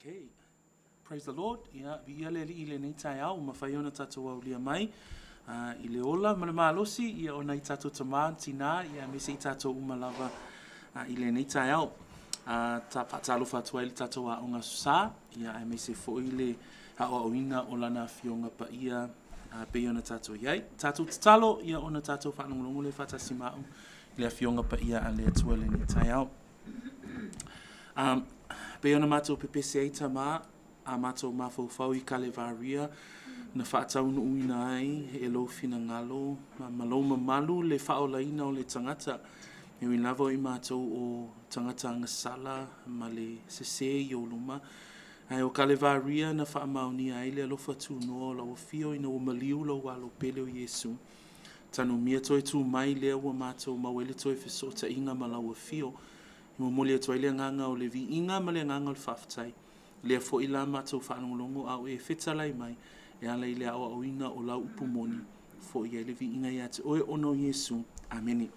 Okay, praise the Lord. Ia le li le nei tai au mawhai ona tātou au lia mai. I le ola mana malosi ia ona I tātou tamā tina ia me se I tātou umalava I le nei tai au. Ta whatalofa atua I le tātou a onga susā ia me se fo I le haoawina o lana fionga pa ia pe ona tātou iai. Tātou tatalo ia ona tātou whanongolongo le whatasimau le fionga pa ia a le atua le nei tai au. Pe ona mātou pepese ai tamā, a mātou mawhauwhau I Kalevaria, na whaatau no uina ai, he elo fina ngalo, maloma malu le faaolaina o le tagata. E win lava I mātou o tagata ngasala, ma le sese I o luma. Ai o Kalevaria na whaamauni ai le alofa tu noa la o fio ina o maliu la walo pele o Yesu. Tanu mia toi tu mai lea ua mātou mawele toi fesota inga ma la o fio. Mo mole to ile nganga o le vi inga male nganga o faftai le fo ila matou whanongolongo au e fetalai mai e ala ile au auina o lau upumoni fo ia le vi inga ia te oe ono Yesu ameni.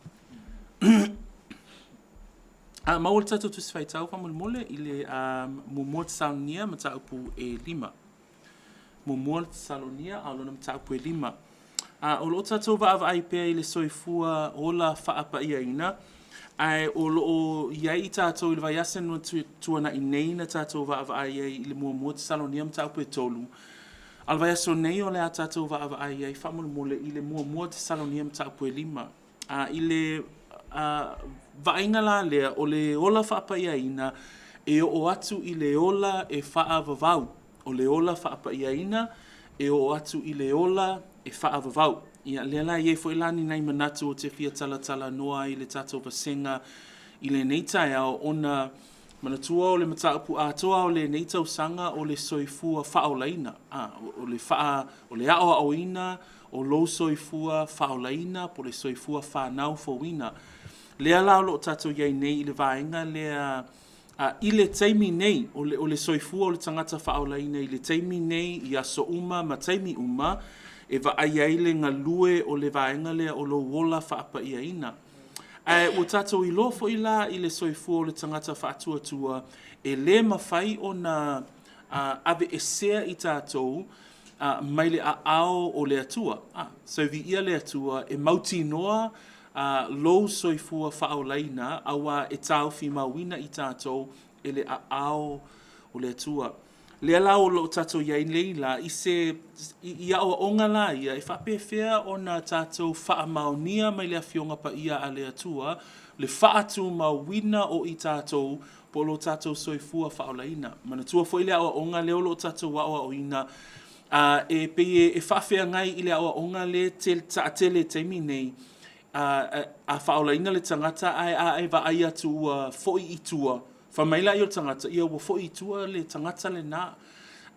Maul tatu tu sfaitau fa mole ile mumot salonia mataupu e 5 mumot salonia au lona mataupu e 5 o lo tatu va ai pe ile soifua ola faapa ia ina. Ai o iai tātou I le vai ase no tuana I nei na tātou vai ai le mua te salonia mataupu e tolu. Al vai aso nei o le a tātou vai ai whamole I le mua te salonia mataupu e 5. I le vainga la lea o le ola whaapaia e o atu I le ola e whaavavau. O le ola whaapaia e o atu I le ola e whaavavau. Ia le la ye fo ilani nai manatu o te fia tala noa I le tātou vasenga I le neita au ona manatua o le mataupu atoa o le neita usanga o le soifua faaolaina. O le ao aoina o lo soifua faaolaina po le soifua whanau fowina. Lea la o lo tātou iei nei I le vaenga lea I le teimi nei o le soifua o le tangata faaolaina I le teimi nei I aso uma ma teimi uma e va ai le ngalue o le vaenga lea o lo wola whaapaia ina. O tātou I lofo I la I le soifua o le tangata whaatuatua e le mawhai o na ave e sea I tātou mai le ao o le atua. So vi ia le atua e mauti noa lou soifua faaolaina awa e tau fi mawina I tātou e le ao o le atua. Le la o lo tātou iai leila I se ia o onga la ia e whapewhea o na tātou whaamaonia mai le awhionga pa ia a le atua le whaatu mawina o I tātou po lo tātou soifua faaolaina. Mana tua fo ile o onga leo lo tātou wa o ina e pe e whawhea ngai ile o onga le tele teimi nei a faaolaina le tangata ai va ai atu foi I tua. Whamaila I o tangata ia wa foi I tua le tangata le na.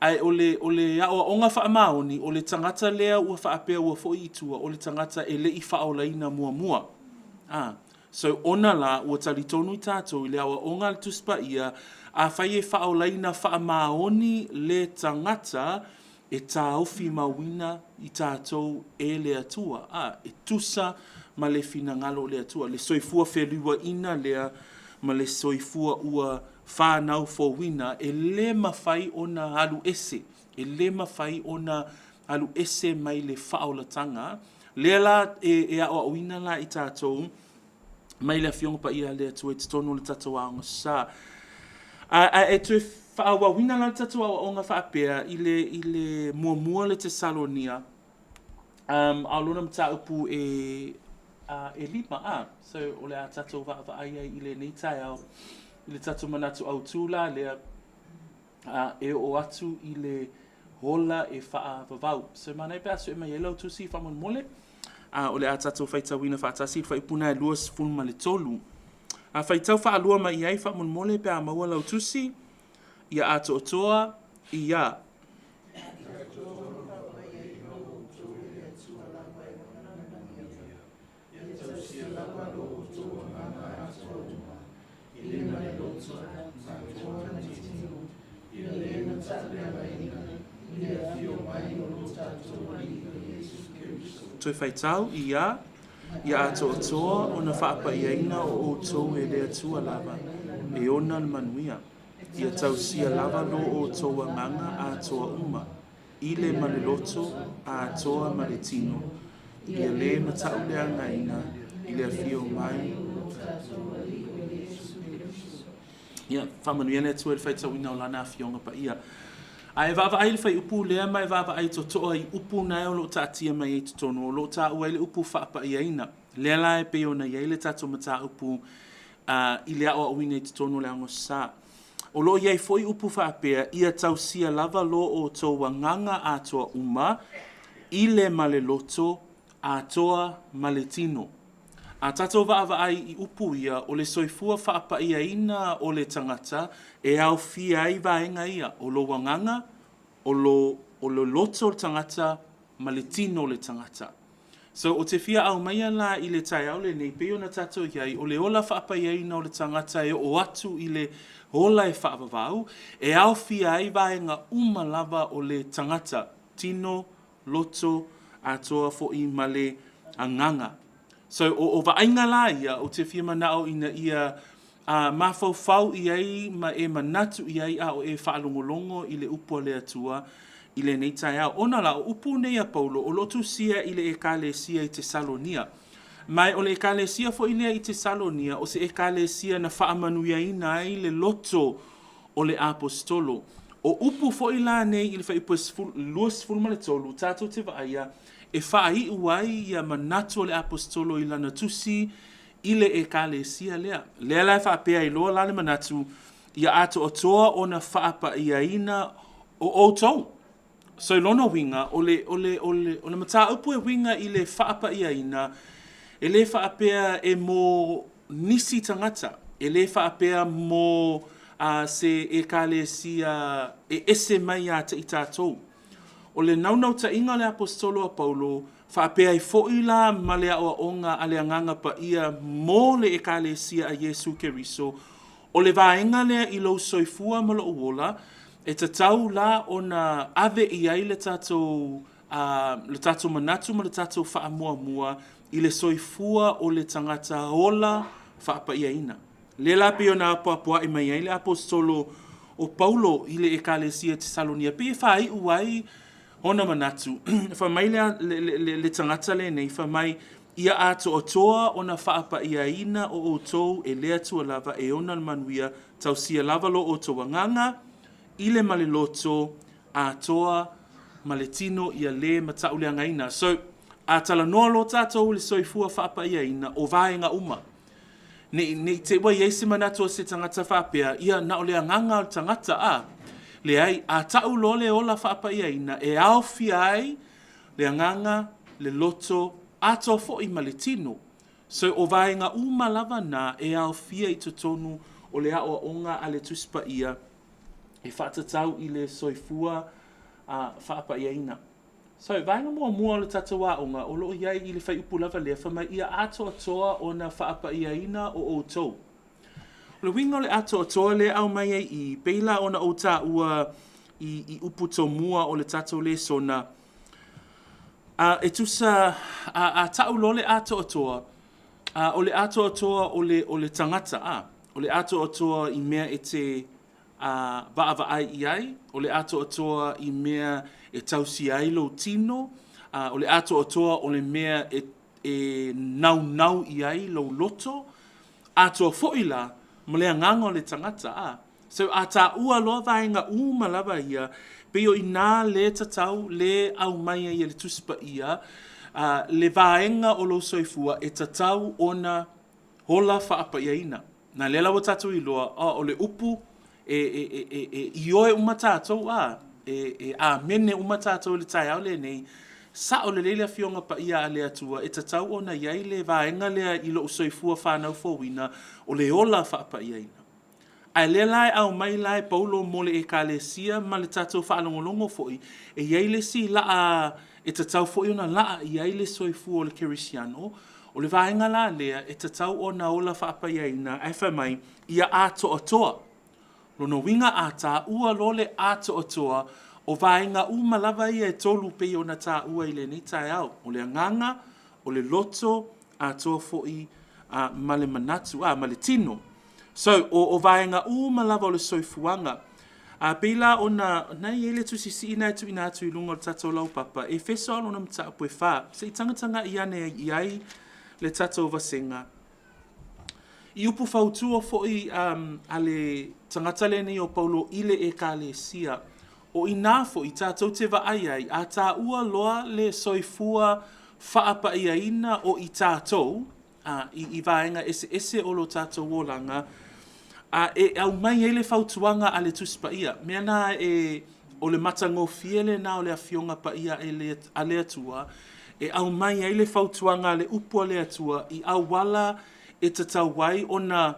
Ai o le o onga whaamaoni o le tangata lea ua whaapea ua foi I tua o le tangata e le I faaolaina mua. So ona la ua talitonu I tātou I le awa onga le tuspa ia a whai e faaolaina whaamaoni le tangata e tāofi mawina I tātou e le atua. E tusa ma le finangalo le atua. Le soifua whelua ina lea ma le soifua ua whanau fōwina e le mawhai ona halu ese. E le mawhai ona halu ese mai le whaolatanga. Lea la e awa wina la I tātou mai le fionga pa ia le atua e titono le tātou aonga sa. E tue whaawa wina la le tātou aonga whaapea I le mua le te Salonia. Aulona mataupu e lima so o le a tātou ai I le neitai au I le tātou manatu au tūla lea e o atu I le hola e whaavavau. So manai pe asu e mai elau tusi whamon mole o le a tātou whaitawina whaatasi whaipuna e luas fulma le tolu. Whaitau whaalua mai ai whamon mole pe a maua lau tusi ia ato otoa ia. Toi whaitau ia ato otoa o na whaapaiaina o tō e lea tua lava e ona le manuia. Ia tausia lava lo o tōa nganga a toa uma. I le maleloto a toa maletino. Ia le matau lea ngaina I le afio mai. Ia whamanuia lea tua e whaitau ina o lana afionga pa ia. Ai vava ai le fai upu lea mai vava ai totoa I upu na o lo tātia mai e totono o lo tā ua le upu whaapa I aina. Lea la e peo na iei le tātou mata upu I lea o awina I totono le ango sa. O lo iei foi upu whaapea ia tausia lava lo o tō wanganga a toa uma I le male loto a toa male tino. A tātou vaava ai I upu ia o le soifua whaapa I aina o le tangata e au fia ai vaenga ia o lo wanganga o lo loto le tangata ma le tino le tangata. So o te fia au maia la I le tai au le nei peo na tātou iai o le ola whaapa I aina o le tangata e o atu I le hola e whaavavau e au fia ai vaenga lava o le tangata tino, loto, atoa fo I ma le anganga. So o vaenga la ia o te fia manao ina ia mawhau iai ma e manatu iai o e whaalongolongo I le upo le atua I le neitai au. Ona la o upu nei a Paulo o lotu sia I le ekalesia I te Salonia. Mai o le ekalesia fo I lea I te Salonia o se ekalesia na whaamanuiaina ai le loto o le apostolo. O upu fo I la nei I le whaipus luas fulma le tolu tātou te vaaya e whaai uai ia manatu o le apostolo I lana tusi I le ekalesia lea. Lea lai whaapea I loa lale manatu ia ato otoa o na whaapa iaina o outou. So lona winga o le mata upu e winga I le whaapa iaina e le whaapea e mo nisi tangata. E le whaapea mo se ekalesia e ese mai a te I tātou. O le naunau ta inga le apostolo a Paulo, whaapea I fo'i la ma le awa onga a le anganga pa ia mo le ekalesia a Yesu Keriso. O le vaenga lea I lo soifua ma lo uola, e ta tau la o na ave I ai le tātou manatu ma le tātou whaamua I le soifua o le tangata hola whaapa iaina. Le la pio na apua I mai ai le apostolo o Paulo I le ekalesia te Salonia. Pe whai uai Ona manatu, whamai le tangata le nei, whamai ia ato o toa ona whaapa ia ina o tou e lea tua lava e ona manuia tau sia lava lo o toa nganga, ile male loto a toa male tino ia le matau le angaina. So, a tala noa lo tātou le soifua whaapa ia ina o vaenga uma. Ne te wa yeisi manatu o se tangata whaapea, ia na o le anganga o tangata a. Le ai, a tau lo le ola whaapa ia ina, e au ai le anganga, le loto, ato fo I male tino. So o vaenga uma lava na e au fia I tonu o le a o onga a le tuspa ia, e faatatau I le soifua a whaapa ia ina. So vaenga mua le tatawa onga, o loo iai I le whai upu lava lea, whamai ia ato atoa o na whaapa ia ina o tou. Le winga le ato atoa le au mai I peila ona o ta ua I upu to mua o le tato Lesona. E tusa a tau lo le ato atoa. O le ato atoa o le tangata a. O le ato atoa I mea e te vaavai I ai. O le ato atoa I mea e tausi ai lo tino. O le ato atoa o le mea e nau I ai lo loto. Ato foila ma le anganga o le tangata a. So a ta ua loa vaenga malava ia, peo I nā le tatau, le au mai ia le tuspa ia, le vaenga o lo soifua e tatau ona hola whaapa ia ina. Na le lawa tatou I loa, o le upu, ioe umatatou a, a mene umatatou le tai au le nei, sa o le leile fionga pa ia a le atua, e tatau ona iai le vaenga lea I lo soifua whanau fōwina, o le ola whaapa ia ina. Ai le lai au mai lai paulo mole e kalesia ma le tatou whaalongolongo foi e iai le si laa e tatau foi ona laa iai le soifu o le kerisiano o le vaenga la lea e tatau o na ola whaapayaina ai whamai ia ato atoa. Lono winga ata ua lole ato atoa o vaenga malava ia e tolu pe ona ta ua I le ni tai au o le anganga o le loto atoa foi ma le manatu ma le tino. So, o vaenga malava o le soifuanga. Pila ona, nai ele tusisi ina tu ina atu I lunga o tatou lau papa. E feso alo na mataupu e wha. Se I tangatanga I ane I ai le tatou vasenga. I upu whautua foi a le tangata le nei o Paulo ile e ka le sia. O ina foi tatou te va ai a ta ua loa le soifua whaapa ia ina o I tatou. I vaenga ese o lo tatou wolanga. E au mai ele fautuanga a le tuspa ia. Mea na o le matango fiele na o le afionga pa ia a le atua. E au mai ele fautuanga le upu a le atua. I au wala e tatau wai o na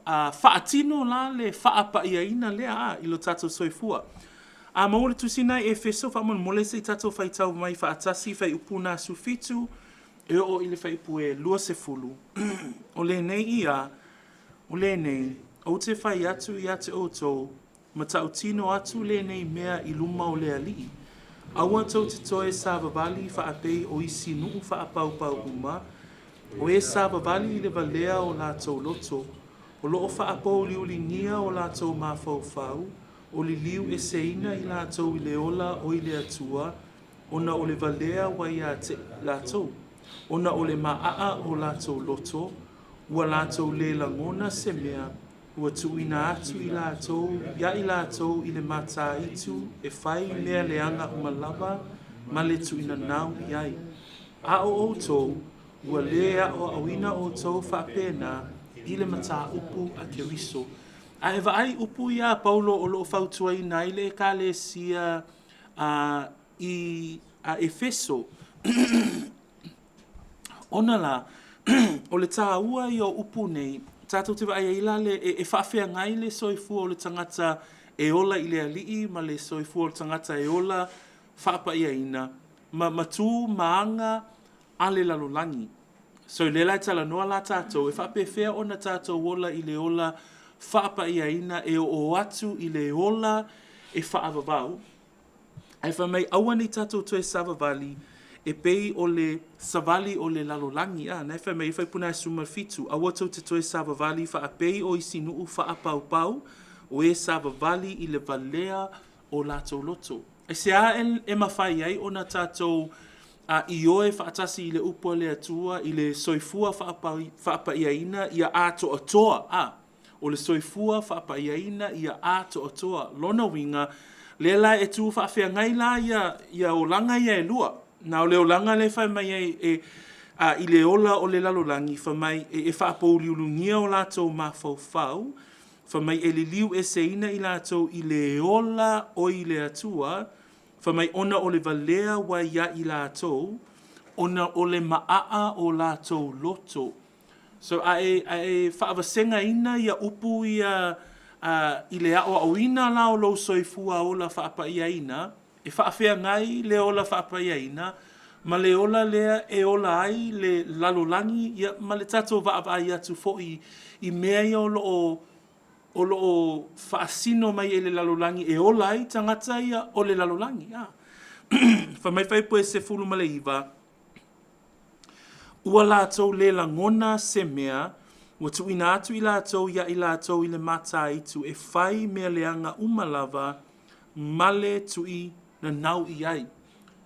faatino la le faapa ia ina lea I lo tatou soifua. Maole tusina e feso whamon mole se tatou faitau mai faatasi fai upu na sufitu. E o ile fai upu e lua se fulu. O le nei ia, o le nei. O te whai atu I ate o tō, ma tau tino atu le nei mea I luma o le alii. Aua tau te toe sa vavali whaapei o isi nuu whaapau uma, o e sa vavali I le valea o la tau loto, o loo whaapau liuli nia o la tau mawhau, o li liu e seina I la tau I le ola o I le atua, ona o le valea wai a te la tau, ona o le maa o la tau loto, ua la tau le langona se mea, ua tuina atu I lātou I le mata itu e whai mea leanga umalava ma le tuina nau I ai. A o tō, ua lea o awina o tō whapena I le mata upu a keriso. A e vai upu ia Paulo o loo whautua I naile ka le sia I Efeso. Ona la, o le tā ua I o upu nei, tātou te vai ila le e whawhea ngai le soifua o le tangata e ola I le alii, ma le soifua o le tangata e ola whaapa ia ina, ma tū maanga a le lalolangi. So le lai tala noa la tātou, e whapewhea o na tātou ola I le ola whaapa ia ina, e o atu I le ola e whaavavau. Ai whamei awani tātou toe savavali, e pei o le savali o le lalolangi a. Nai whamei whai puna e suma fitu. A watau te toe savavali wha a pei o isi nuu wha a pau o e savavali I le valea o lātou loto. Ai se a e mawhai ai o na tātou i oe whaatasi i le upo le atua, i le soifua whaapaiaina i a ato atoa. O le soifua whaapaiaina i a ato atoa. Lona winga, le la e tu whaafea ngai la i a olanga i a lua. Na o le olanga le whai mai i le ola o le lalolangi, wha mai e whaapau liulungia o lātou mawhauwhau, wha mai e le liu e seina i lātou i le ola o i le atua, wha mai ona o le valea wa ia i lātou, ona o le maa'a o lātou loto. So e whaavasenga ina ia upu i le ao auina la o lo soifua o la whaapaiaina, e whaafea ngai le ola whaapaiaina, ma le ola lea e ola ai le lalolangi, ia, ma le tatou vaavai atu fo'i i mea ia o loo whaasino mai e le lalolangi e ola ai tangata ia o le lalolangi. Whamai whaipoe se fulu ma le iwa, ua lātou le langona se mea, ua tuina atu i lātou ia i lātou i le mata itu e whai mea leanga umalava male tui na nau i ai.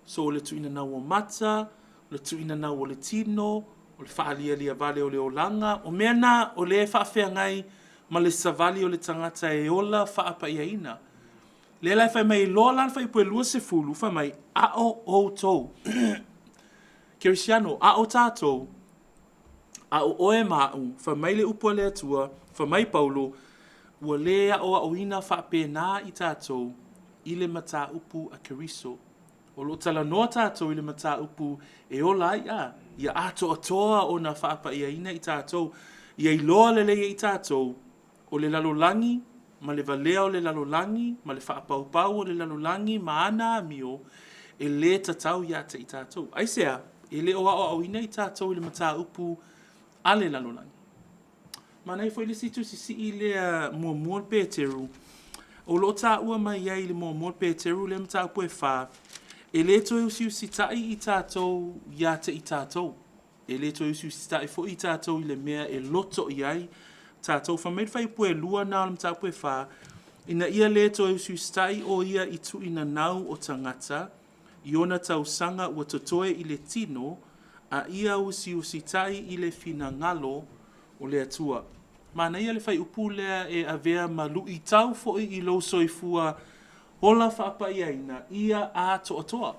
So le tuina nau o mata, le tuina nau o le tino, o le whaalia lia vale o le olanga, o mea na o le whaafea ngai ma le savali o le tangata e ola whaapaiaina. Le lai whai mai loa lan whai pue lua se fulu, whai mai ao o tou. Kerisiano, a o tātou, a o oe mau, wha mai le upua le atua, wha mai paulo, ua lea o a oina wha pēnā i tātou, i le mata upu a keriso. O lo tala noa tātou i le mata upu e o lai ia ato atoa o na whaapaiaina i tātou, ia i loa le leia i tātou, o le lalolangi, ma le valea o le lalolangi, ma le whaapaupau o le lalolangi, ma ana amio, e le tatau iata i tātou. Aisea, e le oa o awina i tātou i le mata upu a le lalolangi. Mana i fwoi le situ si i le mua pēteru. O lo tā ua mai ai le mua pēteru le mata upu e whā. E le toi usiu si tai i tātou iata i tātou. E le toi usiu si tai fo i tātou i le mea e loto i ai tātou. Whamei whai pue lua nā le mata upu e whā. Ina ia le toi usiu si tai o ia i tu ina nau o tangata. I ona tau sanga ua totoe i le tino, a ia usi tai i le fina ngalo o le atua. Mana ia le whai upu lea e avea malu i tau foi i lo soifua hola whaapaiaina ia a toa.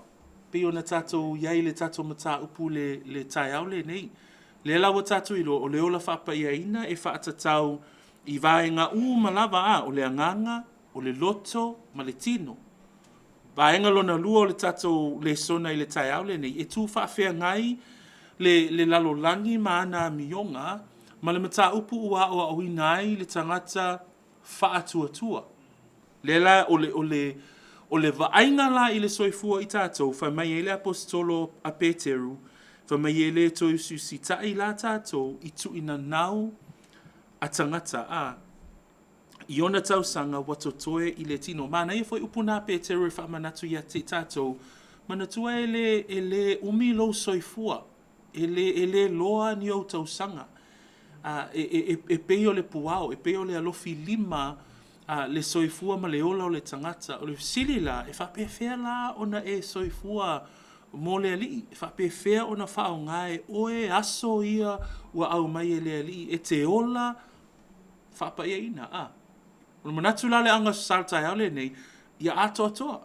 Pe ona tātou iai le tātou mata upu le tai au le nei. Le lawa tātou ilo o le ola whaapaiaina e whaatatau i vaenga malava o le anganga, o le loto, ma le tino. Vaenga lona lua o le tātou Lesona i le tai au le nei, e tū whaafea ngai le lalolangi ma ana mionga, ma le mata upu ua o auinai le tangata whaatuatua. Lela o le vaainga la i le soifua i tātou, whai mai e le apostolo a Peteru, whai mai e le toisu si tai la tātou i tu ina nau a tangata I ona tausanga watotoe i le tino. Mana ia foi upuna Peteru e whaamanatu ia te tātou. Manatua e le umi lo soifua. E le loa ni o tausanga. E peo le puao, e peo le alofi lima le soifua ma le ola o le tangata. O le sili la, e whapewhea la ona e soifua mo le alii. E whapewhea ona whao ngai oe aso ia ua au mai e le alii. E te ola whapaia ina. O le manatu la le anga saltai au le nei, ia ato atoa.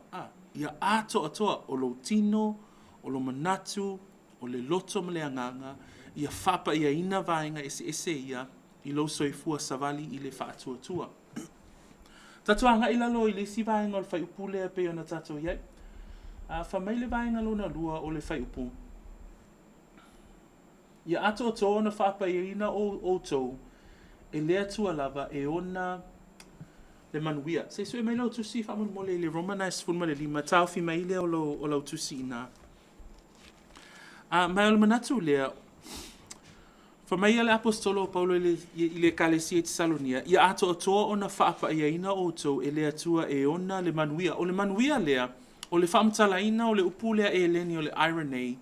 Ia ato atoa o lo tino, o lo manatu, o le loto ma le anganga, ia whapaia ina vaenga ese ia i lo soifua savali i le whaatuatua. Tatuanga i lalo i le si vaenga o le whai upu lea pe ona tatou iai. Whamai le vaenga lona lua o le whai upu. Ia ato atoa na whapaia ina o tou, e lea tua lava e ona le manuia. Se sue mai lau tusi whamun mole le Romanais fun male lima tau fi mai lea o lau tusi ina. Mai o le manatu lea, whamai le apostolo Paulo i le kalesia i Tesalonia, ia ato atoa o na whaapaia ina o tou e lea tua e ona le manuia. O le manuia lea, o le whamtala ina, o le upu lea e leni, o le irony,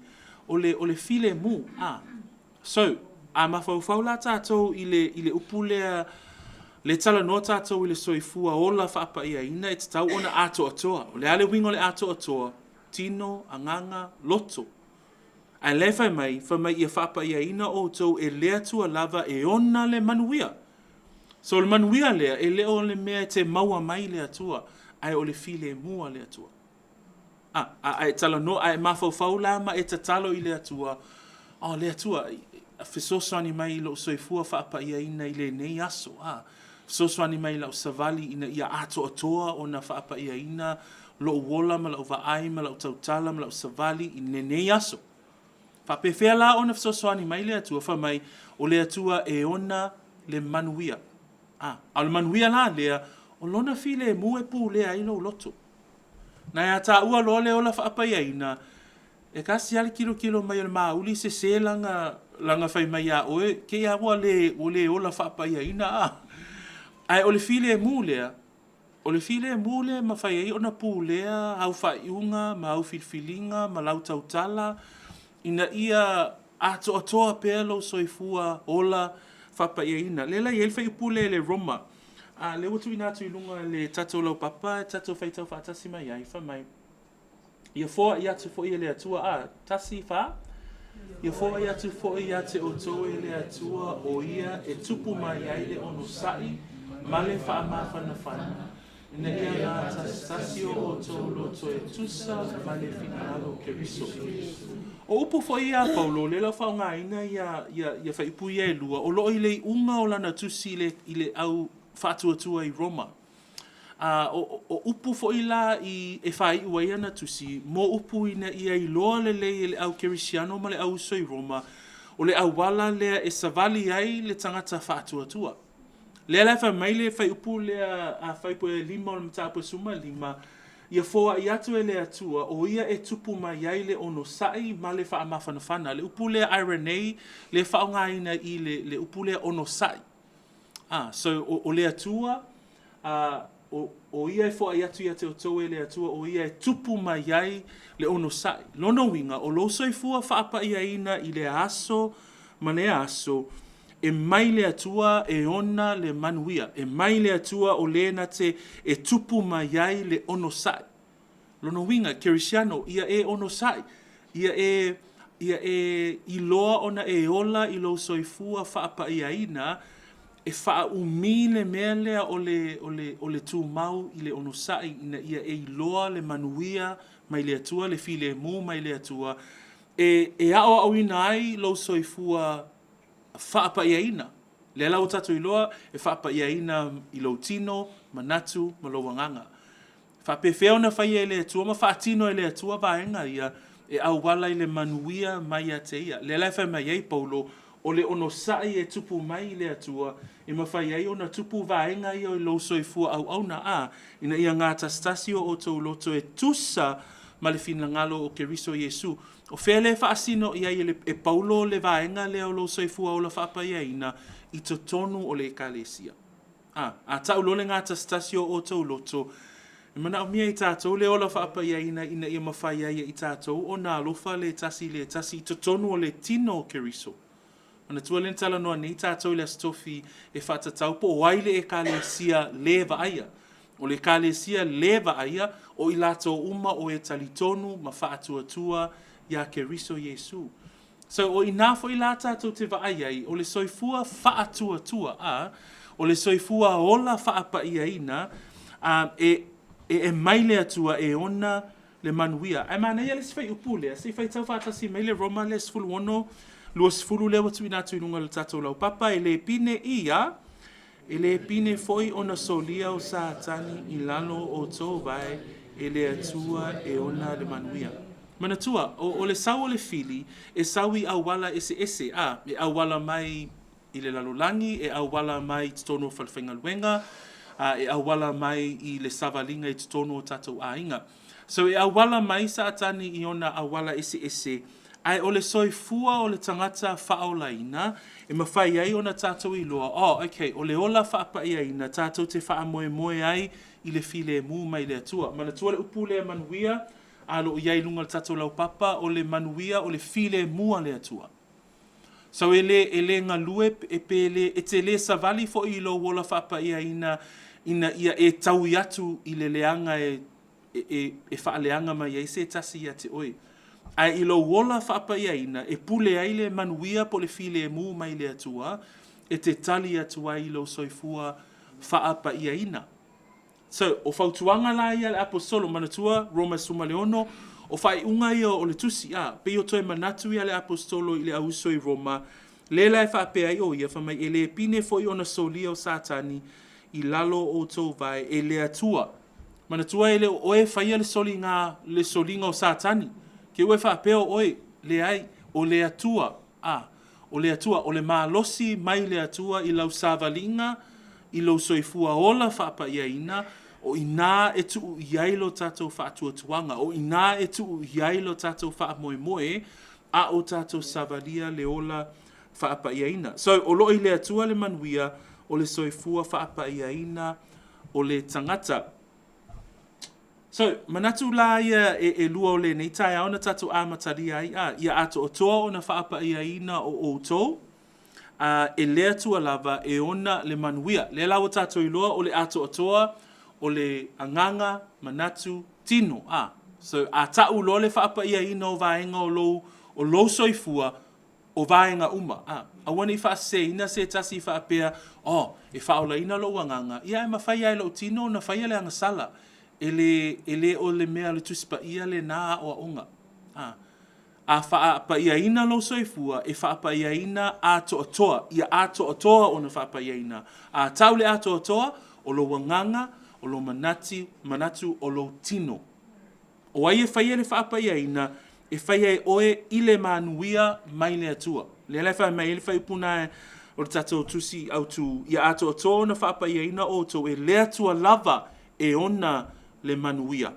o le file mu. So, mawhauwhau la tātou i le upu lea Le tala no tātou i le soifua ola whaapaʻiaina e te tau ona atoatoa. O le ale wingo le atoatoa, tino, anganga, loto. Ai le whai mai ia whaapaʻiaina o tau e lea tua lava e ona le manuia. So le manuia lea e leo le mea te maua mai le atua, ai o le file mua le atua. Ai tala no, ai mawhau la ma e tatalo i le atua, le atua, fesosani mai lo soifua whaapaʻiaina i le nei aso, fesosani mai lau savali ina ia atoatoa o na whaapaʻiaina, lo wola ma lau vaai ma lau tautala ma lau savali i le nei aso. Whapewhea la o na fesosani mai le atua, wha mai o le atua e ona le manuia. A le manuia la lea, o lona file mu e pu lea i lo loto. Na ia tā ua lo le ola whaapaiaina, e kasi ale kilo mai o le mauli se langa whai mai a oe, ke ia ua le ola whaapaiaina Ai o le file mu lea, ma whai ai ona pu lea, au whaiunga, ma au filfilinga, ma lau tautala, ina ia atoa pēr lo soifua ola whaapaiaina. Lela i elwhai upu le Roma. Le watu ina atu i lunga le tatou lau papa, tatou whaitau whaatasi mai ai, wha mai. Ia fōa i atu fo i le atua, tasi wha? Ia fōa i atu fo i ate o tō i le atua o ia e tupu mai ai le ono sai, ma le wha amawhana whana. Ina ia ngā tastasio o tō loto e tusa, ma le finalo ke riso. O upu fo i a Paulo, le lau whao ngā ina ia whaipu ia e lua, o loo i le unga o lana tusi i le au whātuatua i Roma. O upu fo i la i e whai ua ia na tusi, mo upu ina ia i loa le le au Kerisiano ma le au so i Roma, o le au wala lea e savali ai le tangata whātuatua. Lea lai whai mai le whai upu lea a whai po e lima o le mataupu suma lima, ia fōa i atu e le atua, o ia e tupu mai ai le ono sai ma le wha amawhanawhana. Le upu lea Irenei, le whao ngā ina i le upu lea ono sai. So o le atua, o ia e fōa i atu i ate o tau e le atua, o ia e tupu mai ai le ono sai. Lono winga, o lo soifua whaapaʻiaina i le aso, ma le aso, e mai le atua e ona le manuia. E mai le atua o le na te e tupu mai ai le ono sai. Lono winga, Kerisiano, ia e ono sai. Ia e iloa ona e ola i lo soifua whaapaʻiaina, e wha umi le mea lea o le tū mau i le ono sai, ina ia e iloa le manuia mai le atua, le file mu mai le atua, e ao au ina ai lo soifua whaapaiaina. Le lau tatu iloa e whaapaiaina i lo tino, manatu, ma lo wanganga. Whapewheo na whai e le atua, ma whaatino e le atua vaenga ia, e au wala i le manuia mai a te ia. Le lai whai mai ei Paulo, o le ono sai e tupu mai le atua, e mawhai ai ona tupu vaenga i o i lo soifua au na ina ia ngā tastasio o tau loto e tusa ma le finangalo o Keriso Iesu. O whele whaasino ia e Paulo le vaenga le o lo soifua o la whapaiaina i to tonu o le ekalesia. A tau lo le ngā tastasio o tau loto, e mana o mia i tātou le o la whapaiaina ina ia mawhai ai i tātou o nā lofa le tasi i to tonu o le tino o Keriso. Ona tua le tala noa nei tātou le astofi e faatatau po o aile e kalesia le vaaya. O le kalesia le vaaya o i lato uma o e talitonu ma faatuatua ia Keriso Iesu. So o i nafo i la tātou te vaaya i o le soifua faatuatua o le soifua ola faapaiaina e mai le atua e ona le manuia. Ai mana ia le sifai upule, se fai tau faatasi mai le Roma le sfulu ono, lua sifuru le watu inatu inunga le tatou lau papa e le pine ia, e le pine foi ona solia o saatani i lalo o tō vai e le atua e ona le manuia. Manatua, o le sau o le fili, e sau i awala ese e awala mai i le lalolangi, e awala mai i tono falwhenga luenga, e awala mai i le savalinga i tono o tatou ainga. So e awala mai saatani i ona awala ese ai o le soifua o le tagata faaolaina, e mawhai ai ona tātou i loa, okay, o le ola whaapaiaina, tātou te whaamoe ai i le file mu mai le atua. Mana tua le upu le manuia, alo o iai lunga le tātou lau papa, o le manuia, o le file mua le atua. So ele ngalue e pele e te le savali fo I lo wola whaapaeaina ina ia e tau atu I le leanga e whaaleanga mai e se tasi ia te oe. Ai I lo wola whaapaeaina e pule ai le manuia po le file e mu mai le atua e te tali atua I lo soifua whaapaeaina. So, o fautuanga la ia le apostolo manatua, Roma suma leono, o fai unga ia o le tusi pe o toi manatu ia le apostolo I le auso I Roma, le lai whaapea I o ia whamai e le pine fo I ona solia o satani I lalo o tau vai e le atua. Manatua e le oe whaia le solinga o satani. Ke ue whaapea o oe le ai o le atua. O le atua, o le maalosi mai le atua I lau savalinga, I lau soifua ola whaapaeaina, o ina e tuu iai lo tātou whaatua tuanga, o ina e tuu iai lo tātou whaamoemoe, a o tātou savalia le ola whaapaeaina. So, o loi le atua le manuia, o le soifua whaapaeaina, o le tangata. So, manatu la ia e lua o le nei tai aona tātou amataria ai, ia ato o toa o na whaapaeaina o outou, e lea tua lava e ona le manuia. Le lawa tātou I loa o le ato atoa, o le anganga, manatu, tino. So, a tau loa le whaapaeaina o vaenga o lou soifua o vaenga uma. Awana I whaaseina se tasi whaapea, e faaolaina lo anganga. Ia e mawhai ai lo tino na whai le angasala. E le o le mea le tuspa ia le nā o onga. A whaapaeaina lo soifua e whaapaeaina a toa. Ia a toa o na whaapaeaina. A tau le a toa o lo wanganga, o lo manatu o lo tino. O ai e whaia le whaapaeaina e whaia e oe I le manuia mai le atua. Le lai whai mai le whai puna o le tatou tusi au tu ia a toa na whaapaeaina o to e le atua lava e ona le manuia.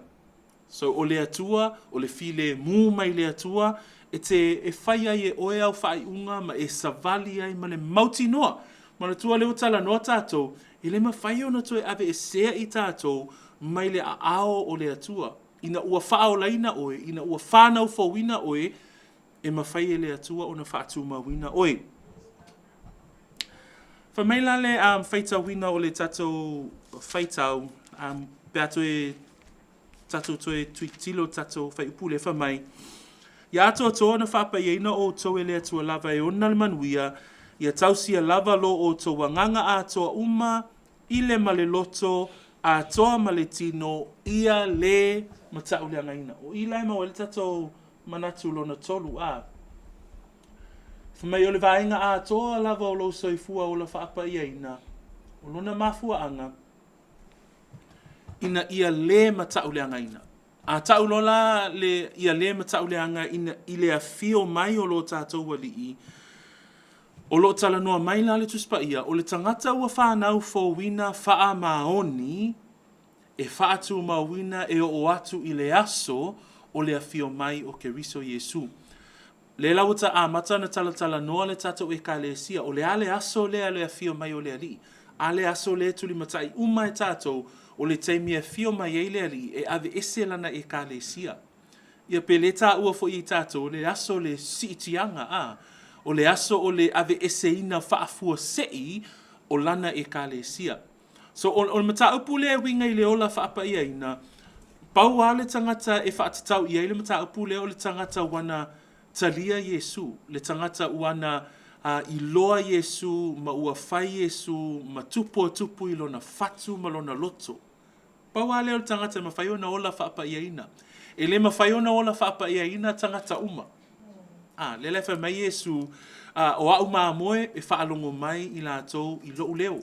So o le atua, o le file mu mai le atua, e whai ai e oe au whai unga ma e savali ai ma le mauti noa. Ma le tua leo tala noa tātou, e le ma whai ona toi ave e sea I tātou mai le ao o le atua. Ina ua faaolaina oe, ina ua whanau fawina oe, e ma whai e le atua o na whaatu mawina oe. Whamaila le whaitau wina o le tātou whaitau, beato e tatou toe tuitilo tatou whaiupule whamai. Ia ato toa na whaapaeaina o tau e le atua lava e ona le manuia, ia tausia lava lo o tau wanganga a toa uma, I le male loto, a toa male tino, ia le matau le angaina. O I lai maua le tatou manatu lona tolu Whamai o le vaenga a toa lava o lo soifua o la whaapaeaina, o lona mafua anga, ina ia le matau le angaina. A tau lola ia le matau le anga ina I le afio mai o lo tātou walii. O lo tala noa mai la le tuspa ia, o le tangata ua whanau fōwina wha maoni, e whaatu mawina e o atu I le aso o le afio mai o Keriso Yesu. Le lauta a mata na tala noa le tātou e ka le sia, o le ale aso le afio mai o le ali. Ale aso le tuli matai uma e tātou, o le taimia fio mai e le ali e ave ese lana e ka le sia. Ia pe le tā ua fo I tātou, le aso le siitianga o le aso o le ave ese ina whaafua sei o lana e ka le sia. So o le mataupu le winga I le ola whaapaeaina, pau a le tangata e whaatatau I le mataupu le o le tangata wana talia Yesu, le tangata wana I loa Yesu, ma ua whai Yesu, ma tupu I lona fatu ma lona loto. Paua leo tangata ma whaiona ola whaapaeaina. E le ma whaiona ola whaapaeaina tangata uma. Le lefa mai Yesu, o au maa moe e whaalongo mai I lātou I loo leo.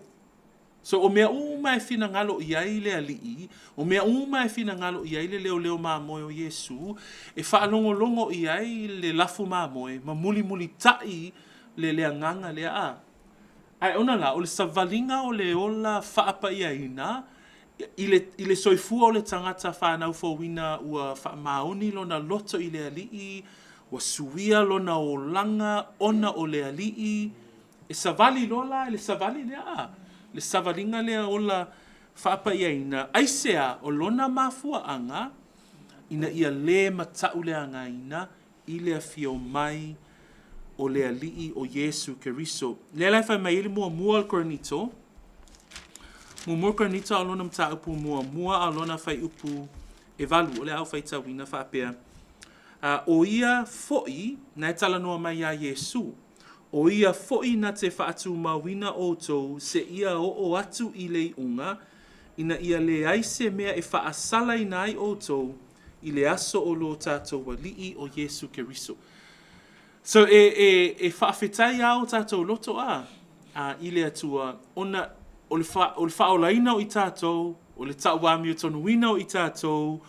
So o mea uma e whina ngalo I ai le alii, o mea uma e whina ngalo I ai le leo maa moe o Yesu, e whaalongo I ai le lafu maa moe, ma muli tai le anganga le Ai ona la, o le savalinga o le ola whaapaeaina, I le soifua o le tangata whanau fōwina ua whaamaoni lona loto I le alii, ua suia lona o langa ona o le alii, e savali lola, le savali le le savalinga le ola whaapaeaina, aisea o lona mafua anga, ina ia le matau le angaina, I le afio mai o le alii o Yesu Keriso. Le lai whai mai ili mua koronito. Mua koronito a lona mataupu mua a lona whai upu e valu. O le au whai tawina whapea. O ia fo'i na e tala noa mai a Yesu. O ia fo'i na te whaatu mawina o tou se ia o atu i le unga. Ina ia le aise mea e whaasala i nai o tou i le aso o lo tātou walii o Yesu Keriso. So e whaafetai au tātou loto i le atua, ona o le faaolaina o i tātou, o le tauwami o tonu wina o i tātou,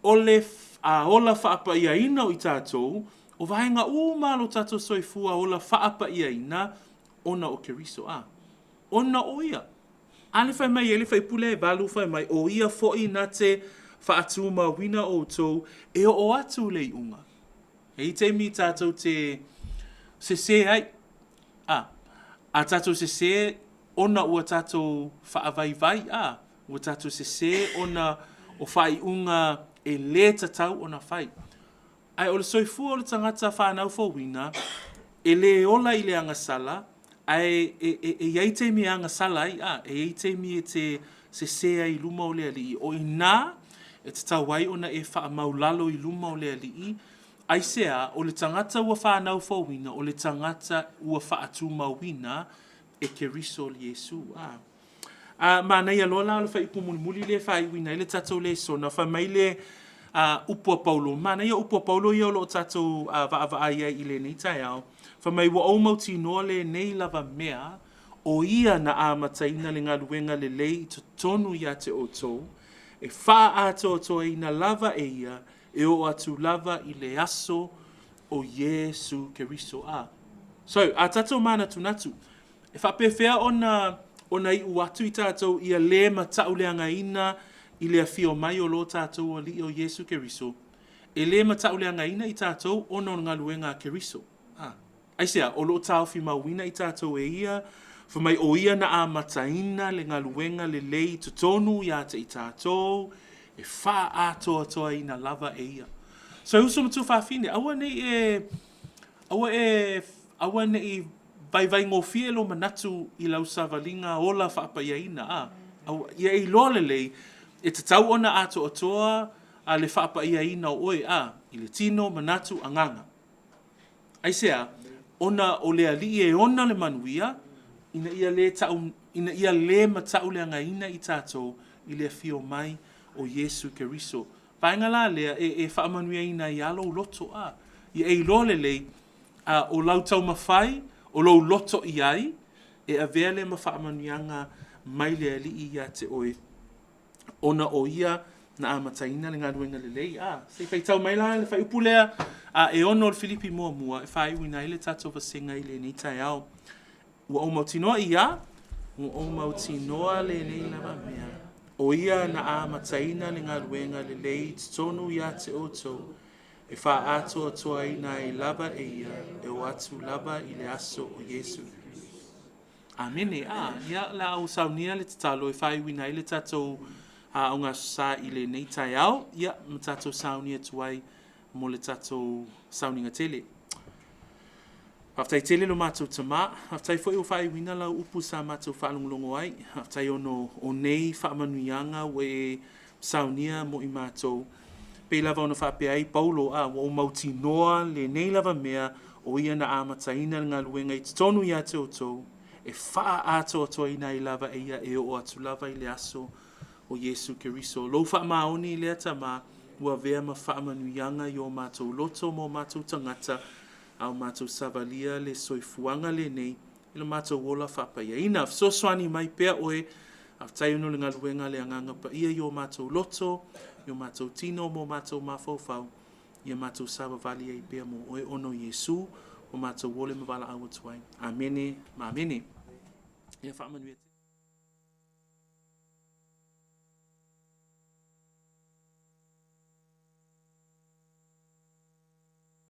o le ola whaapaiaina o i tātou, o vahenga malo tātou soifua ola whaapaiaina, ona o Keriso ona o ia. Ale whai mai, ele whai pule e valu whai mai, o ia fo'i na te whaatu mawina o tou, e o atu le unga. Hei te mi tātou te se ai. A tātou se ona ua tātou whaavai ua tātou se ona o whai unga e le tatau ona whai. Ai o le soifua o le tangata whanau fōwina, e le ola i le angasala, ai e te mi angasala e te mi e te se ai luma o le alii. O ina, e te tawai ona e wha maulalo i luma o le alii, ai sea, o le tangata ua whanau fōwina, o le tangata ua whaatu mawina, e Keriso le Yesu. Ma nei alola o le whai upo muli le whai wina, le tatou Lesona, wha mai le upua Paulo. Ma nei upua Paulo i o lo tatou vaavaaia i le nei tai au. Wha mai wa o mauti noa le nei lava mea, o ia na mataina le ngā luenga le lei to tonu ia te o tou, e wha ato toa ina lava e ia, e o atu lava i le aso o Yesu Keriso So, a tatou mana tunatu. E whapewhea ona i uatu i tātou ia le matau le angaina i le awhio mai o lo tātou o li o Yesu Keriso. E le matau le angaina i tātou ona ngā luenga Keriso. Aisea, o lo tau fi mawina i tātou e ia, whamai o ia na mataina le ngā luenga le lei tutonu ia te i tātou, e wha atoa toa i na lava e ia. So, uso matu whawhine, awa nei vai ngofie lo manatu i lau savalinga ola whaapaiaina. Ia i loa le lei, e te tau ona atoa a le whaapaiaina o oe i le tino manatu anganga. Aisea, ona o le ali e ona le manuia, ina ia le matau le angaina i tātou i le fio mai o Yesu Keriso. Paenga la lea e whaamanuia ina i alo loto Ia e lo le lei, o lau tau mawhai, o lau loto i ai, e a vea le mawhaamanuianga mai le ali i a te oe. Ona o ia na mataina le ngā ruenga le lei. Se whai tau mai la, le whai upulea, e ono o Filipi mua, e whai wina ile tātou vasenga ile nei tai au. Ua o mautinoa ia, ua o mautinoa le nei lava mea. O ia na mataina le ngā ruenga le lei, tonu ia te oto, e wha ato atoa ina e lava e ia, e o atu lava i le aso o Yesu. Amene, ia la au saunia le tatalo, e whai wina ile tātou o ngā sa i le nei tai au, ia ma tātou saunia tuai mo le tātou sauninga tele. Haftai tele lo mātou tama, haftai fwoi o whai wina lau upu sa mātou whaalongolongo ai, haftai ono o nei whaamanuianga we saunia mo i mātou. Pei lava ona whapea ai Paulo o mauti noa le nei lava mea o ia na amataina ngā luenga i tonu ia te o tou, e wha ato atoa ina i lava e ia e o atu lava i le aso o Yesu Keriso. Lo wha maoni le atama, ua vea ma wha manuianga i o mātou loto mo mātou tangata, au mātou savalia le soifuanga le nei, ila mātou wola whapaia. Ina, so swani mai pea oe, aftai uno le ngā luenga le anganga pa ia i o mātou loto, i o mātou tino mo mātou mawhauwhau, i o mātou savavali ai pea mo oe ono Yesu, o mātou wole mawala awa tuai. Amene, ma amene. Ia wha manuia.